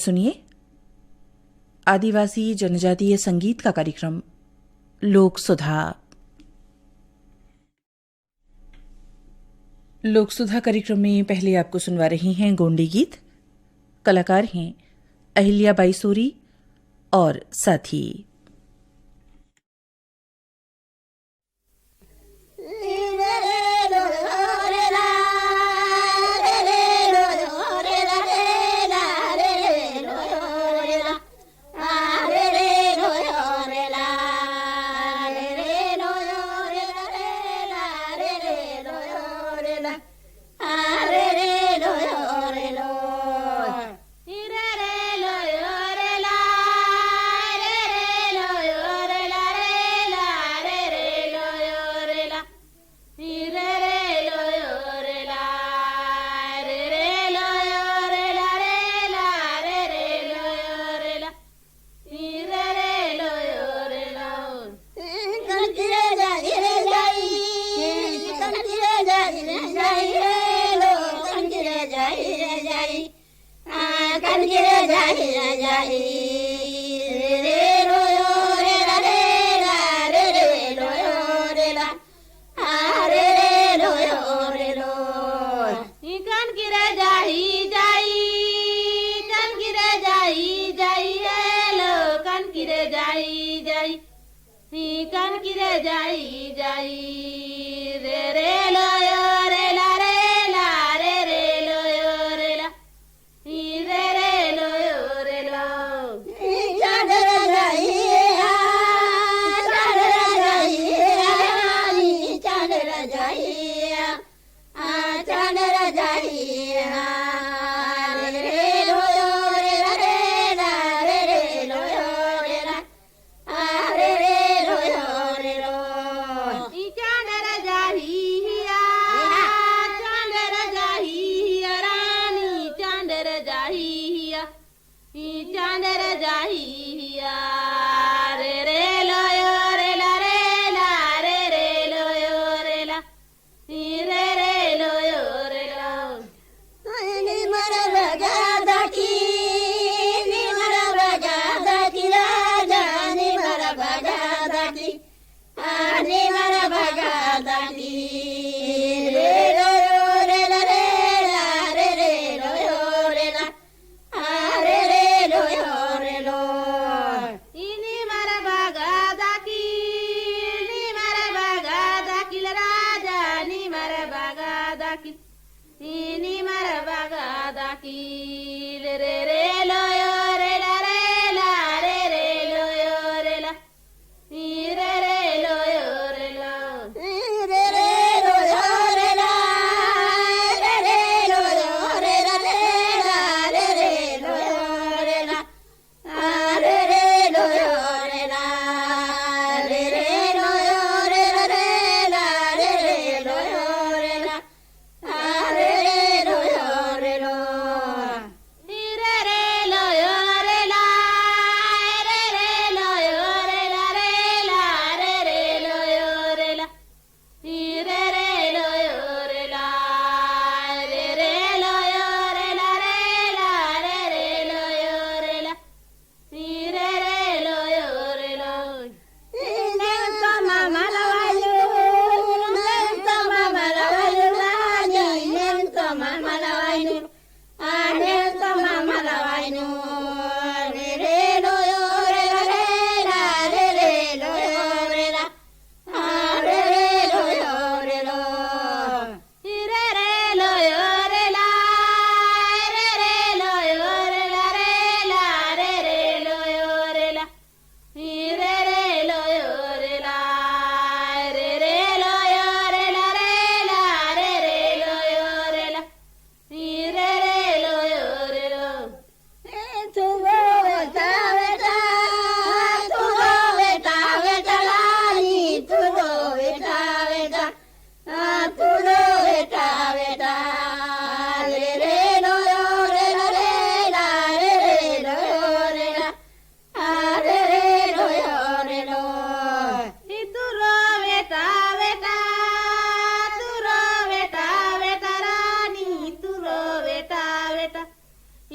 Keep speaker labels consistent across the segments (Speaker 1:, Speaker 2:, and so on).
Speaker 1: सुनिए आदिवासी जनजातीय संगीत का कार्यक्रम लोक सुधा। लोक सुधा कार्यक्रम में पहले आपको सुनवा रही हैं गोंडी गीत। कलाकार हैं अहिल्याबाई सूरी और साथी।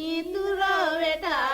Speaker 2: Itu ro beta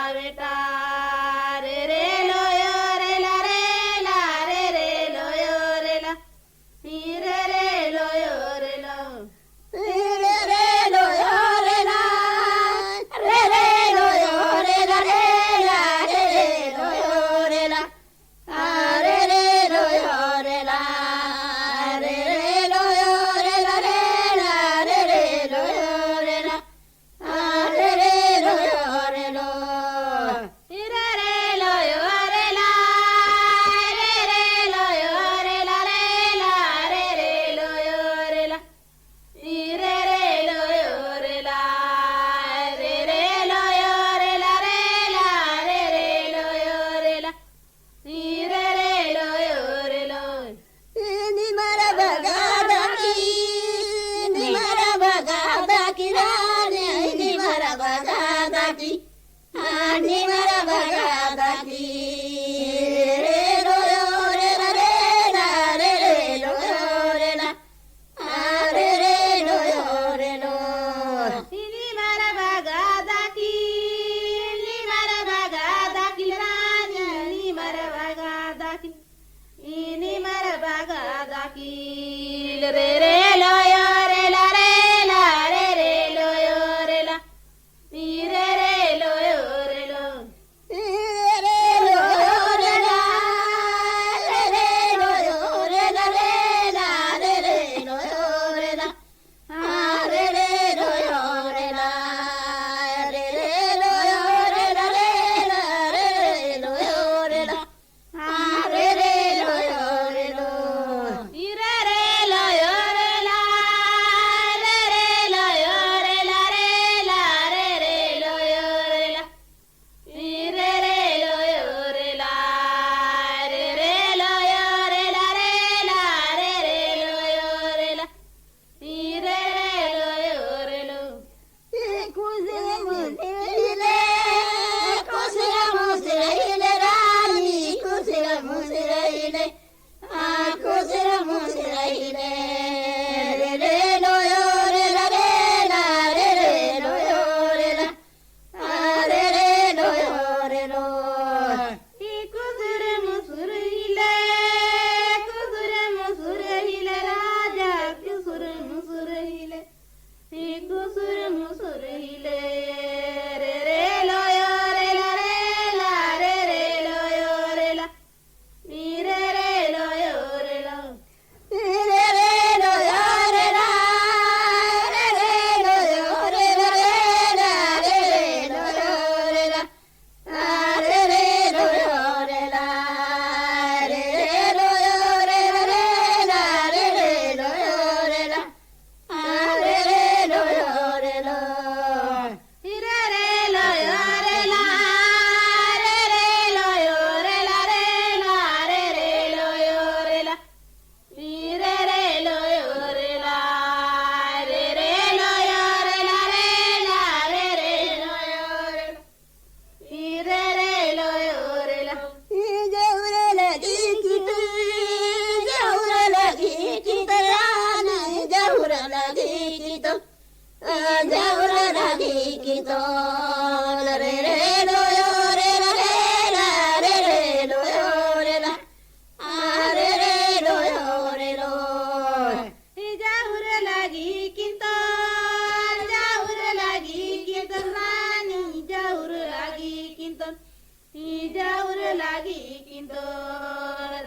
Speaker 2: जाऊर लागी किंतो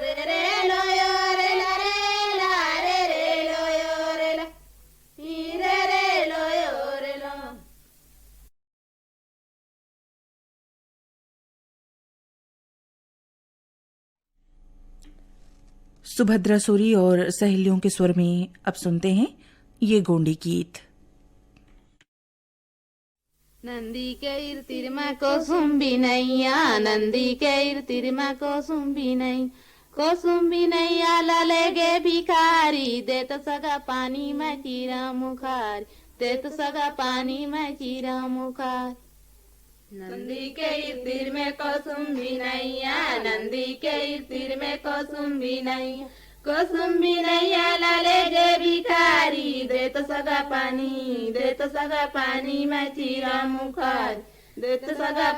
Speaker 2: रे रे लोयो रे ला रे ला रे रे लोयो रे ला रे रे लोयो रे लो।
Speaker 1: सुभद्रा सूरी और सहेलियों के स्वर में अब सुनते हैं ये गोंडी गीत।
Speaker 2: नंदी के तिरमा कोसुम्बी नैया नंदी के तिरमा कोसुम्बी नहीं कोसुम्बी नैया ललेगे भिखारी देत सगा पानी में चीरा मुखारी देत सगा पानी में चीरा मुखारी। नंदी के तीर में कोसुम्बी नैया नंदी के तीर में कोसुम्बी नैया कोसुम्बी नैया ललेगे भिखारी देत सगा पानी में चीरा मुखारी देत सगा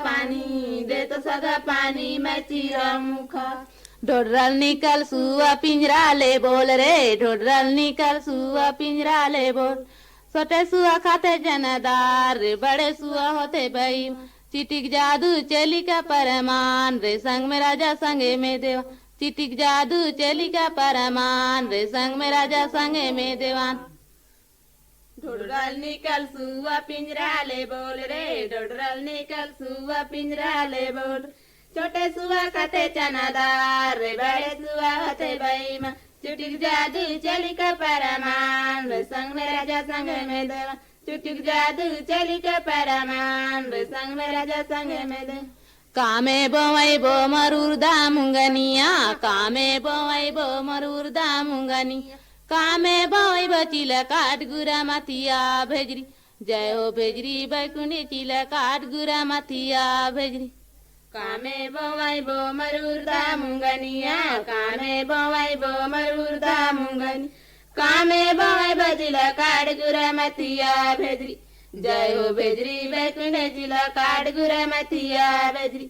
Speaker 2: पानी में चीरा मुखारी। ढोडरल निकल सुआ पिंजरा ले बोल रे ढोडरल निकल सुआ पिंजरा ले बोल। छोटे सुआ खाते जनदार रे बड़े सुआ होते भाई चिटिक जादू चली का परमान रे संग में राजा संगे में देवा चिटिक जादू चली का परमान रे संग में राजा संगे में देवान। ढोडरल निकल सुआ पिंजरा ले बोल रे ढोडरल निकल सुआ पिंजरा ले बोल। छोटे सुआ खाते चनादार रे बड़े सुआ होते बैमा चिटिक जादू चली का परमान रे संग में राजा संग में देवा चिटिक जादू चली का परमान रे संग में राजा संग में देवा। कामे बोवै बो मरूर दामुंगनिया कामे बोवै बो मरूर दामुंगनिया कामे बोवै बो चिला काट गुरा माथिया भेजरी जय हो भेजरी बैकुंडी चिला काट गुरा माथिया भेजरी। कामे बोवै बो मरूर दामुंगनिया कामे बोवै बो मरूर दामुंगनी कामे बोवै बो चिला काट गुरा माथिया भेजरी जय हो भेजरी बैकुंडी चिला काट गुरा माथिया भेजरी।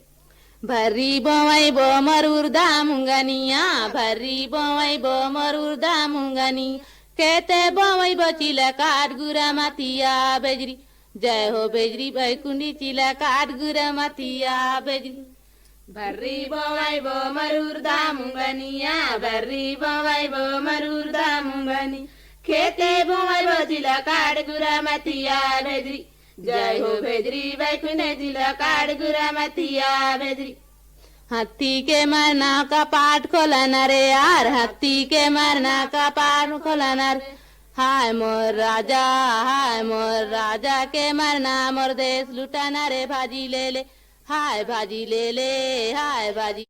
Speaker 2: भर्री बोवै बो मरूर दामुंगनिया भर्री बोवै बो मरूर दामुंगनी कहते बोवै बो चिला काट गुरा माथिया भेजरी जय हो भेजरी बैकुंडी चिला काट गुरा माथिया भेजरी। भर्री बोवै बो मरूर दामुंगनिया भर्री बोवै बो मरूर दामुंगनी खेते बोवै बो चिला काट गुरा माथिया भेजरी जय हो भेजरी बैकुंडी चिला काट गुरा माथिया भेजरी। हाथी के मरना का पाठ खोलना रे यार हाथी के मरना का पाठ खोलना रे हाय मोर राजा के मरना मोर देश लुटाना रे भाजी ले ले हाय भाजी ले ले हाय भाजी।